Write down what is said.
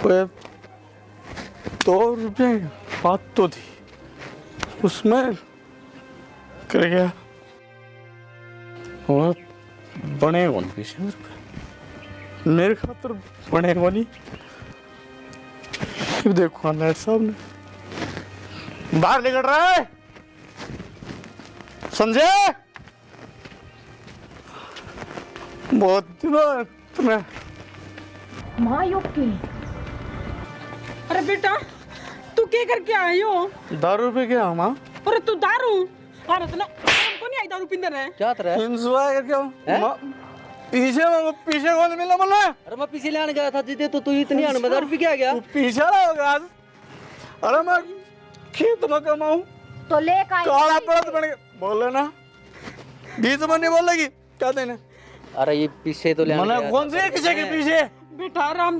पे 2 रुपये बात तो थी, उसमें कर गया और बने कौन पीछे मेरे खातर बने वाली। देखो नायक साहब ने बाहर निकल रहा है, समझे? बहुत दिनों तुम्हें माँ योगी। अरे बेटा तू क्या करके आई हो? दारू पे क्या माँ? अरे तू दारू? अरे तो ना हमको नहीं आई दारू पीने रहे। क्या तरह इंजॉय करके आओ। पीछे कौन मिला मुझे? अरे मैं पीछे लेने गया था दीदी, तो तू इतनी अनमदार भी क्या गया? तू पीछे रहा होगा आज। अरे मैं खेत में कमाऊं तो ले का काला पड़त बन गया, बोल लेना बीच में नहीं बोलेगी क्या देने? अरे ये पीछे तो लेने मैंने गया कौन से किसी के पीछे बेटा राम